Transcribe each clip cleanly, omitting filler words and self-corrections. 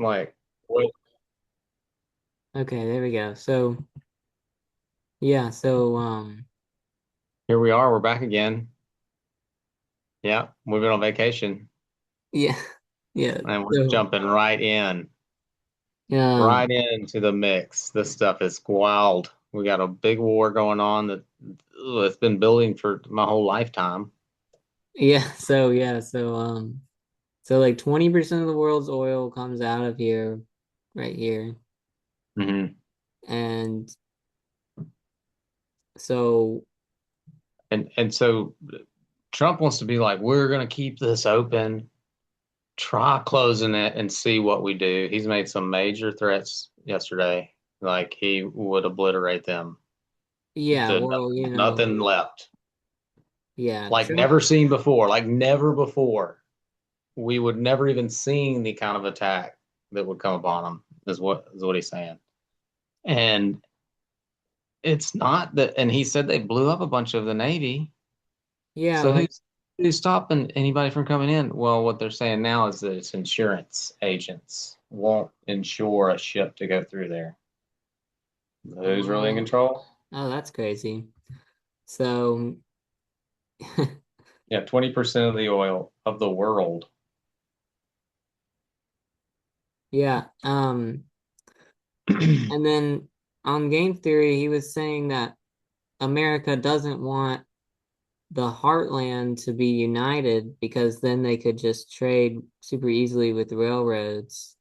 Like, wait, Okay, there we go. So yeah, so here we are. We're back again. Yeah, we've been on vacation yeah, yeah. and we're So jumping um right into the mix. This stuff is wild. We got a big war going on that it's been building for my whole lifetime. so like 20% of the world's oil comes out of here, right here. Hmm. And so And so Trump wants to be like, we're going to keep this open, try closing it, and see what we do. He's made some major threats yesterday, like he would obliterate them yeah, to well, nothing left. yeah, Like Trump, never seen before, like never before. We would never even seen the kind of attack that would come upon them, is what he's saying. And it's not that, and he said they blew up a bunch of the Navy. yeah, So like who's stopping anybody from coming in? Well, what they're saying now is that it's insurance agents won't insure a ship to go through there. Who's really in oh, control? oh, that's crazy. So Yeah, 20% of the oil of the world. yeah, and then on game theory, he was saying that America doesn't want the heartland to be united because then they could just trade super easily with railroads.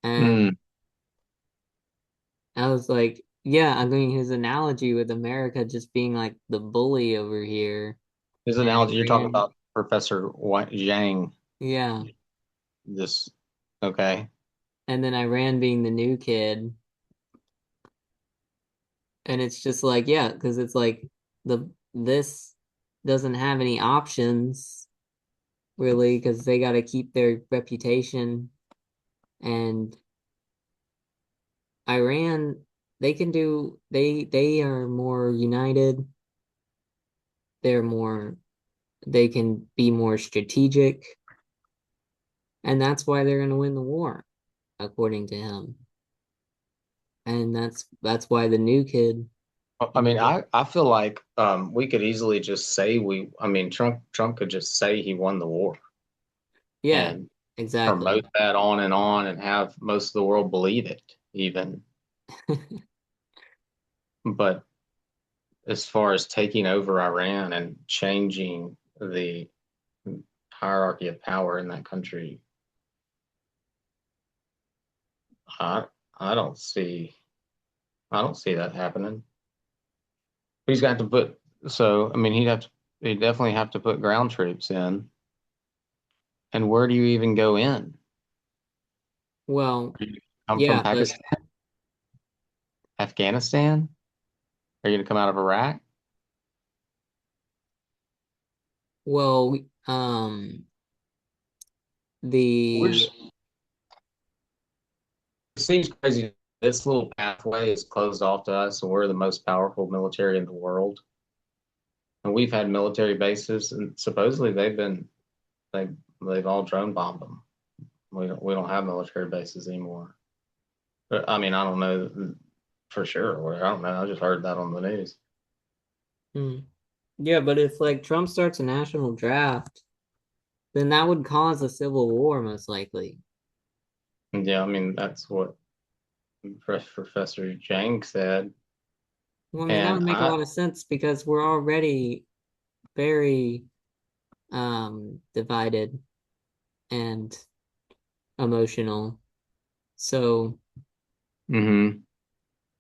And Mm. I was like, yeah, I mean, his analogy with America just being like the bully over here His and analogy, you're talking Iran. about Professor Zhang. Yeah. This, okay. And then Iran being the new kid. And it's just like, yeah, because it's like this doesn't have any options really because they got to keep their reputation. And Iran, they are more united. They're more they can be more strategic, and that's why they're going to win the war, according to him. And that's why the new kid, I you mean, know, I feel like we could easily just say I mean, Trump could just say he won the war yeah, and promote exactly. that on and have most of the world believe it even. But as far as taking over Iran and changing the hierarchy of power in that country, I I don't see I don't see that happening. He's got to put so I mean he'd definitely have to put ground troops in. And where do you even go in? Well, Are you come from yeah, but Pakistan, Afghanistan? Are you going to come out of Iraq? well, Which the seems crazy. This little pathway is closed off to us, and we're the most powerful military in the world. And we've had military bases, and supposedly they they've all drone bombed them. We don't have military bases anymore. But I mean, I don't know for sure. I don't know. I just heard that on the news. hmm, yeah, but if like Trump starts a national draft, then that would cause a civil war most likely. And yeah, I mean that's what Professor Zhang said. Well, I mean, that And would make a I lot of sense because we're already very divided and emotional. So, hmm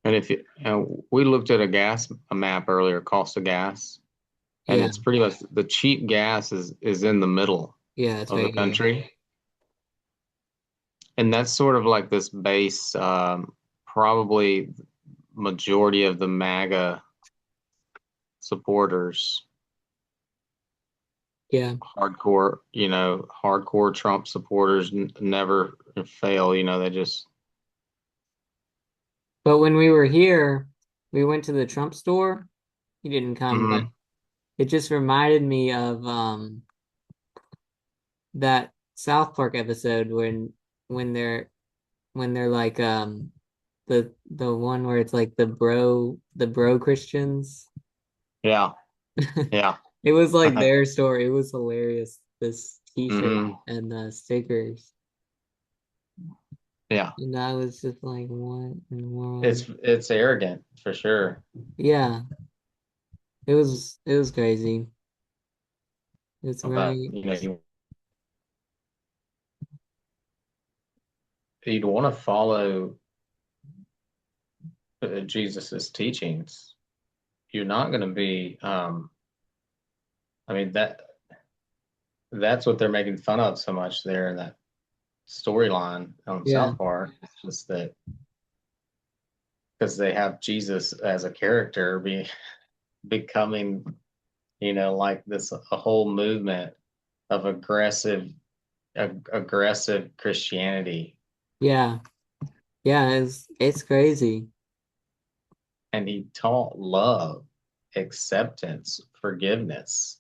And if we looked at a map earlier, cost of gas, and yeah, it's pretty much the cheap gas is in the middle yeah, it's of the right here. country, and that's sort of like this base. Probably majority of the MAGA supporters, Yeah. hardcore Trump supporters never fail. They just. But when we were here, we went to the Trump store. He didn't come, but Mhm. it just reminded me of that South Park episode when they're like the one where it's like the bro Christians. Yeah, yeah. It was like their story. It was hilarious. This t-shirt Hmm. and the stickers. Yeah. And I was just like, what in the world? It's arrogant for sure. Yeah, it was crazy. It's But right. you'd want to follow Jesus's teachings. You're not going to be. I mean that's what they're making fun of so much there in that storyline on Yeah. South Park. It's just that because they have Jesus as a character becoming, like this a whole movement of aggressive Christianity, Yeah. Yeah, it's crazy. and he taught love, acceptance, forgiveness.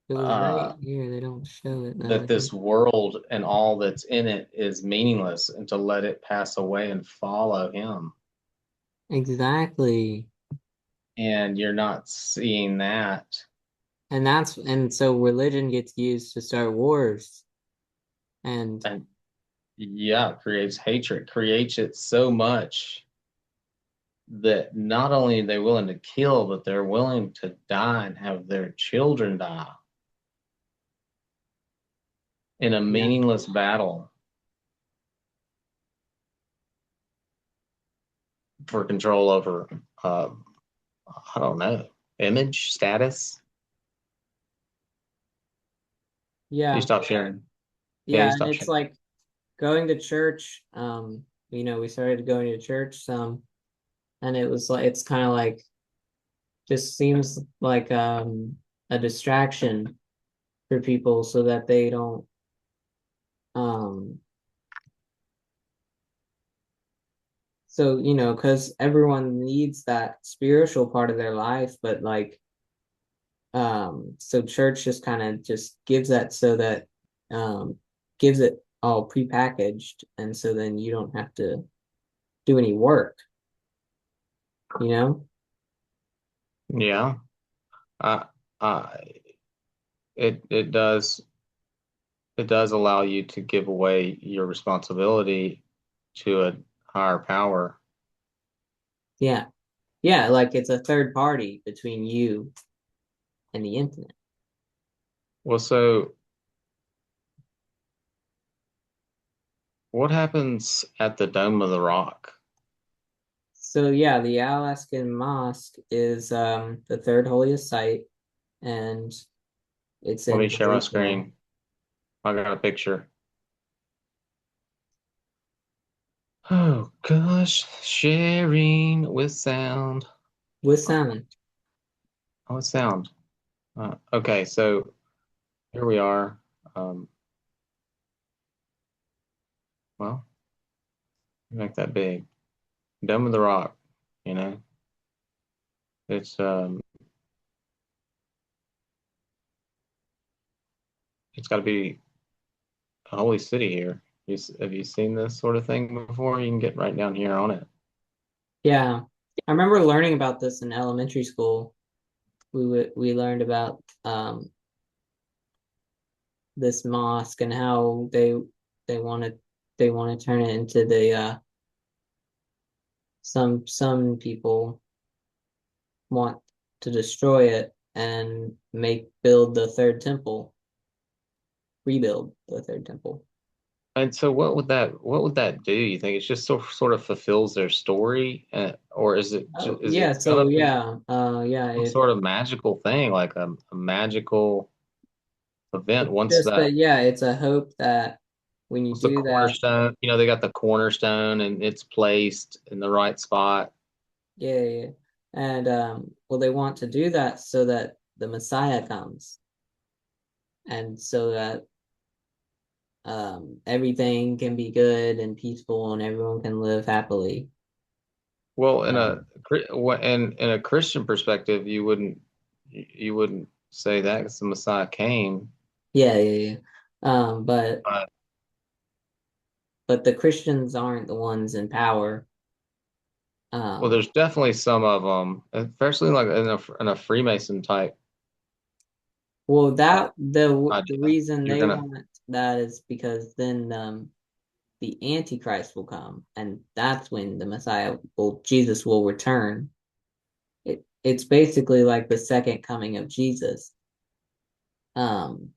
It was right Uh, here. They don't show it that though. this world and all that's in it is meaningless, and to let it pass away and follow him. Exactly. And you're not seeing that. And so religion gets used to start wars. And And yeah, it creates hatred, creates it so much that not only are they willing to kill, but they're willing to die and have their children die in a yeah, meaningless battle for control over, uh, I don't know, image, status. You yeah, stop sharing. Yeah, you yeah. And stop it's sharing. like going to church. We started going to church some, and it was like it's kind of like just seems like a distraction for people so that they don't um so because everyone needs that spiritual part of their life, but like so church just kind of just gives that so that um gives it all prepackaged, and so then you don't have to do any work, you know. Yeah, I, I, it does allow you to give away your responsibility to a higher power. Yeah, yeah, like it's a third party between you and the infinite. Well, so what happens at the Dome of the Rock? So yeah, the Alaskan Mosque is the third holiest site, and it's Let me in share my Malaysia screen. I got a picture. Oh gosh, sharing with sound. with sound. Oh, with sound. Okay, so here we are. Um, well, make that big. Dome of the Rock. You know, it's it's got to be a holy city here. Have you seen this sort of thing before? You can get right down here on it. Yeah, I remember learning about this in elementary school. We learned about this mosque and how they want to they want to turn it into the some people want to destroy it and make build the third temple, rebuild the third temple. And so, what would that do? You think it's just sort of fulfills their story, or Oh is yeah, it gonna so be yeah, yeah, some it sort of magical thing, like a magical event? it's just that yeah, it's a hope that when you Once the do that, cornerstone, they got the cornerstone and it's placed in the right spot. yeah, yeah. And well, they want to do that so that the Messiah comes, and so that everything can be good and peaceful and everyone can live happily. Well, Um, in a Christian perspective, you wouldn't say that because the Messiah came. yeah, yeah, yeah. But But the Christians aren't the ones in power. well, Um, there's definitely some of them, especially like in a Freemason type well, uh, that the idea. reason You're they gonna, want that is because then the Antichrist will come, and that's when the Messiah, well, Jesus will return. It's basically like the second coming of Jesus. Um,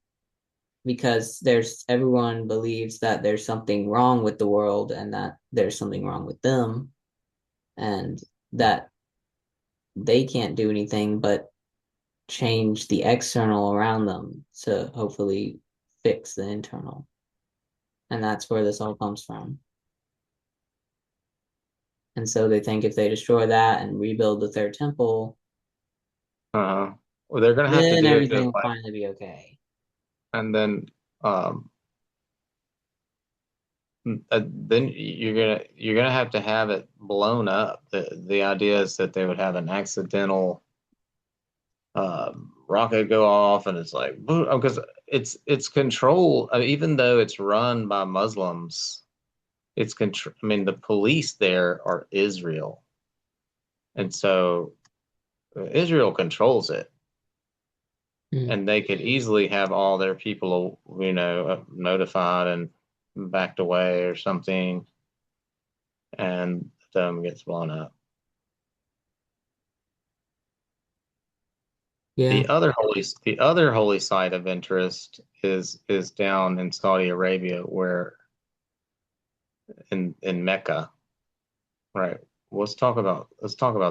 because there's everyone believes that there's something wrong with the world and that there's something wrong with them, and that they can't do anything but change the external around them to hopefully fix the internal. And that's where this all comes from. And so they think if they destroy that and rebuild the third temple, uh, well, they're gonna have to then do it everything just will like, finally be okay. and um, then you're gonna have to have it blown up. The idea is that they would have an accidental rocket go off, and it's like because it's control. Even though it's run by Muslims, it's control. I mean, the police there are Israel, and so Israel controls it, Mm. and they could easily have all their people, notified and backed away or something, and the dome gets blown up. Yeah. The other holy site of interest is down in Saudi Arabia, where in Mecca, right? Let's talk about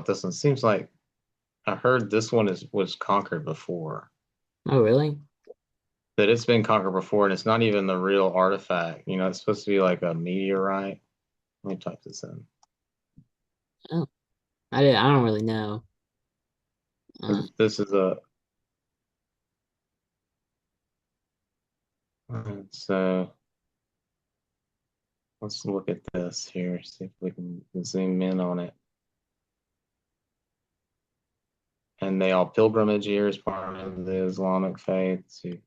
this one. Seems like I heard this one is was conquered before. Oh, really? That it's been conquered before, and it's not even the real artifact. You know, it's supposed to be like a meteorite. Let me type this in. Oh, I don't really know. Uh, This is a so let's look at this here, see if we can zoom in on it. And they all pilgrimage here as part of the Islamic faith to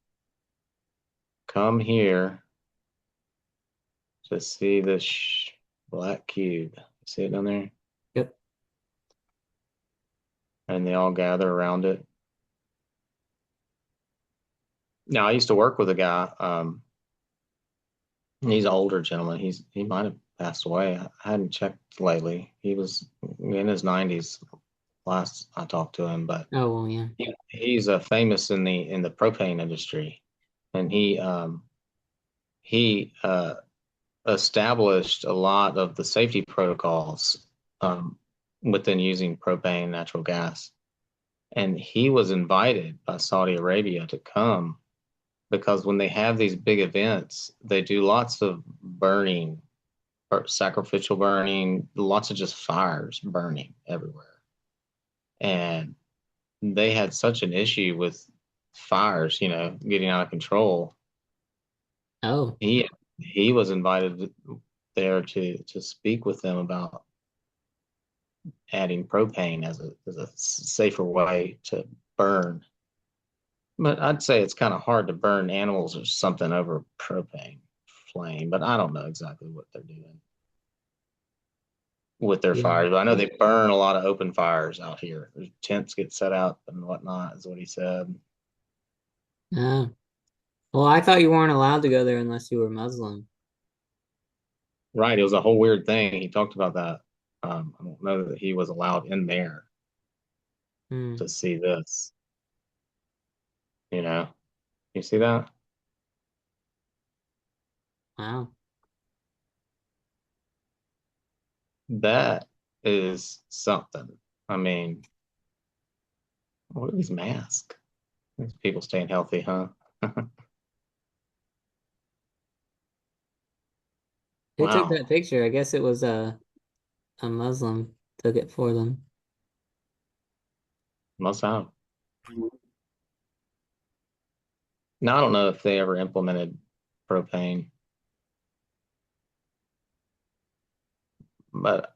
come here to see this black cube. See it down there? yep. And they all gather around it. Now, I used to work with a guy. He's an older gentleman. He might have passed away. I hadn't checked lately. He was in his 90s last I talked to him, but Oh, well, yeah. he's famous in the propane industry, and he established a lot of the safety protocols um, within using propane natural gas. And he was invited by Saudi Arabia to come because when they have these big events, they do lots of burning or sacrificial burning, lots of just fires burning everywhere. And they had such an issue with fires, getting out of control. Oh, He was invited there to speak with them about adding propane as a safer way to burn. But I'd say it's kind of hard to burn animals or something over propane flame. But I don't know exactly what they're doing with their yeah. fires. But I know they burn a lot of open fires out here. There's tents get set up and whatnot, is what he said. Oh. Well, I thought you weren't allowed to go there unless you were Muslim. Right, it was a whole weird thing. He talked about that. I don't know that he was allowed in there Hmm. to see this. You know, you see that? Wow. That is something. I mean, what are these masks? These people staying healthy, huh? Who took that Wow, picture? I guess it was a Muslim took it for them. must have. Now, I don't know if they ever implemented propane, but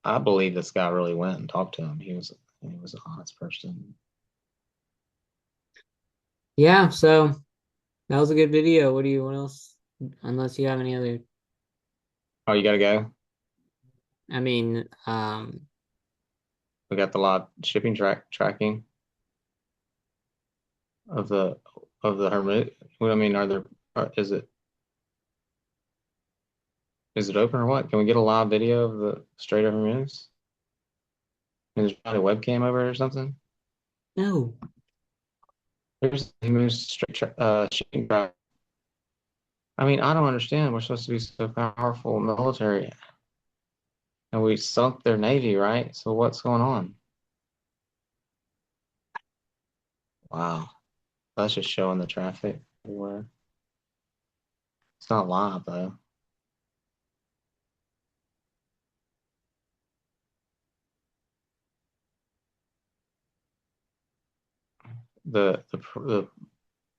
I believe this guy really went and talked to him. He was an honest person. Yeah, so That was a good video. What else? Unless you have any other, Oh, you gotta go. I mean, We got the lot shipping tracking of the Hormuz. What I mean, are there? Is it open or what? Can we get a live video of the Strait of Hormuz? And there's probably a webcam over it or something. no. There's the Hormuz shipping track. I mean, I don't understand. We're supposed to be so powerful military, and we sunk their navy, right? So what's going on? Wow, that's just showing the traffic everywhere. It's not live though. The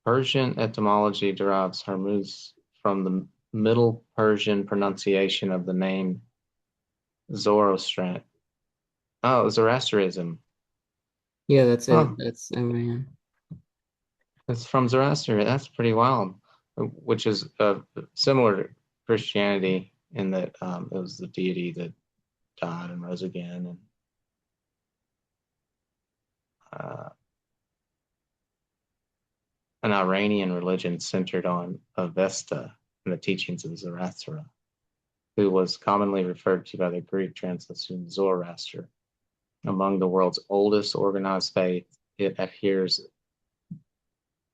Persian etymology derives Hormuz from the Middle Persian pronunciation of the name Zoroastrian. Oh, Zoroastrianism. Yeah, that's it. Huh. That's Iran. It's from Zoroaster. That's pretty wild. Which is similar to Christianity in that it was the deity that died and rose again, and uh, an Iranian religion centered on Avesta and the teachings of Zarathustra, who was commonly referred to by the Greek translation Zoroaster. Among the world's oldest organized faith, it adheres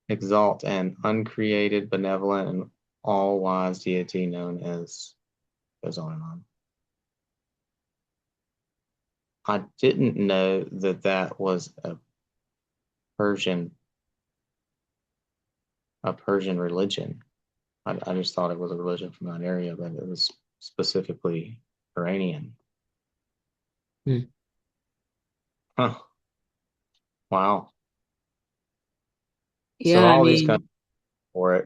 exalt an uncreated, benevolent, and all-wise deity known as goes on and on. I didn't know that that was Persian a Persian religion. I just thought it was a religion from that area, but it was specifically Iranian. Hmm. Huh. Wow. So Yeah, I all these mean, countries for it,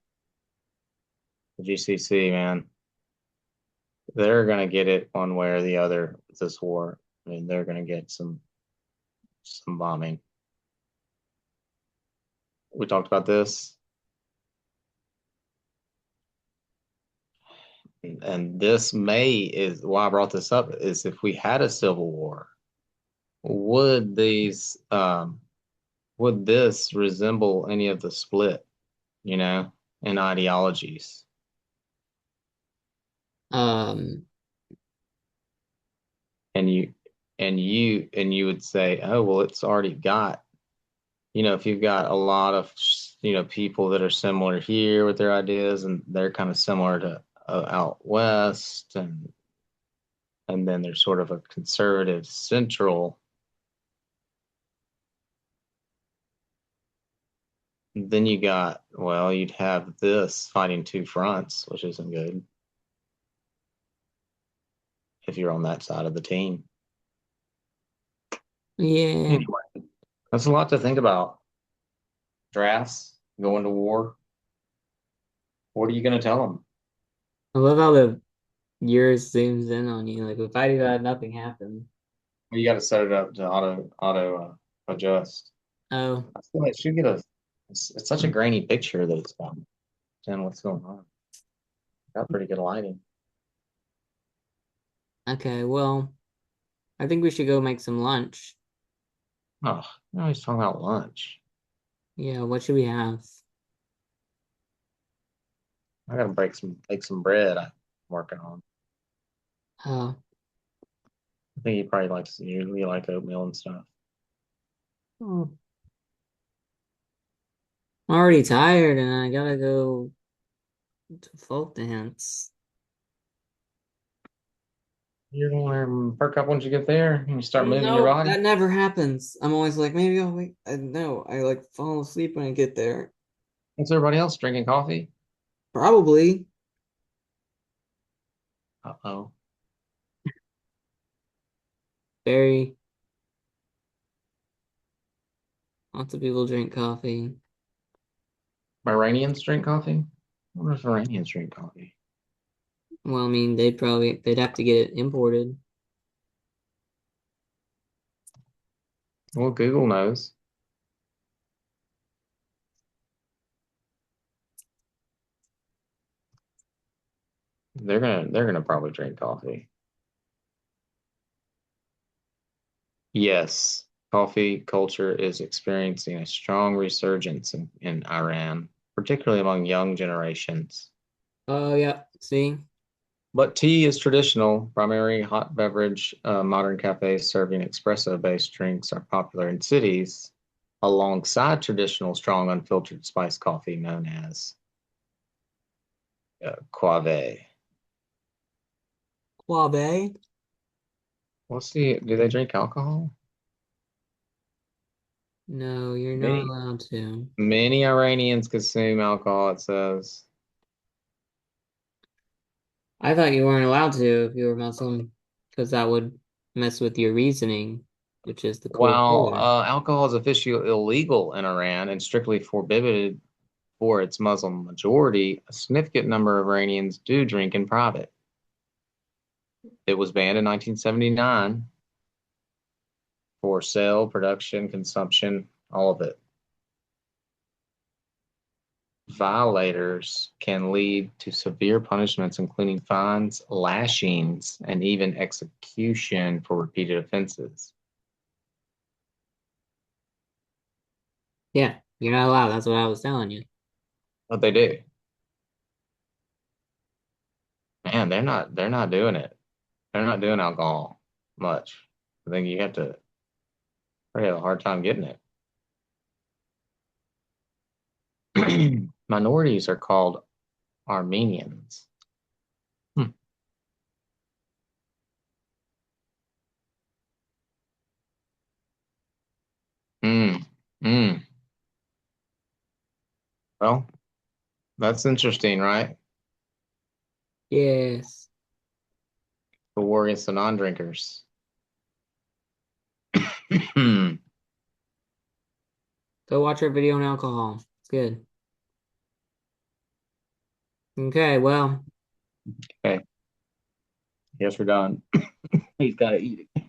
the GCC, man, they're gonna get it one way or the other with this war. I mean, they're gonna get some bombing. We talked about this, and this may is why I brought this up. Is if we had a civil war, would these would this resemble any of the split, you know, in ideologies? um, And you would say, oh well, it's already got, if you've got a lot of people that are similar here with their ideas, and they're kind of similar to out west, and then there's sort of a conservative central. Then you'd have this fighting two fronts, which isn't good if you're on that side of the team. yeah. Anyway, that's a lot to think about. Drafts, going to war. What are you going to tell them? I love how the yours zooms in on you. Like if I do that, nothing happened. Well, you got to set it up to auto adjust. Oh, I feel like it should get it's such a grainy picture that it's got. Then what's going on? Got pretty good lighting. okay. Well, I think we should go make some lunch. Oh, now he's talking about lunch. Yeah, what should we have? I gotta bake some bread. I'm working on. Oh, I think he probably likes usually like oatmeal and stuff. oh. I'm already tired and I gotta go to folk dance. You're gonna perk up once you get there and you start moving your No, body. that never happens. I'm always like, maybe I'll wait. No, I like fall asleep when I get there. What's everybody else drinking coffee? Probably. Uh-oh. Very lots of people drink coffee. Iranians drink coffee? I wonder if Iranians drink coffee. Well, I mean, they'd have to get it imported. Well, Google knows. they're gonna probably drink coffee. Yes, coffee culture is experiencing a strong resurgence in Iran, particularly among young generations. Oh, yeah. See? But tea is traditional, primary hot beverage. Modern cafes serving espresso-based drinks are popular in cities, alongside traditional strong unfiltered spiced coffee known as Quave. Quabe? Do they drink alcohol? No, you're not Many allowed to. many Iranians consume alcohol, it says. I thought you weren't allowed to if you were Muslim, because that would mess with your reasoning, which is the core While pillar. alcohol is officially illegal in Iran and strictly forbidden for its Muslim majority, a significant number of Iranians do drink in private. It was banned in 1979 for sale, production, consumption, all of it. Violators can lead to severe punishments, including fines, lashings, and even execution for repeated offenses. Yeah, you're not allowed. That's what I was telling you. What they do, man, they're not doing it. They're not doing alcohol much. I think you have to probably have a hard time getting it. Minorities are called Armenians. Hmm. Mm. Mm. Well, that's interesting, right? Yes. The war against the non-drinkers. Okay. Go watch our video on alcohol. It's good. Okay, well, Yes, we're done. He's got to eat it.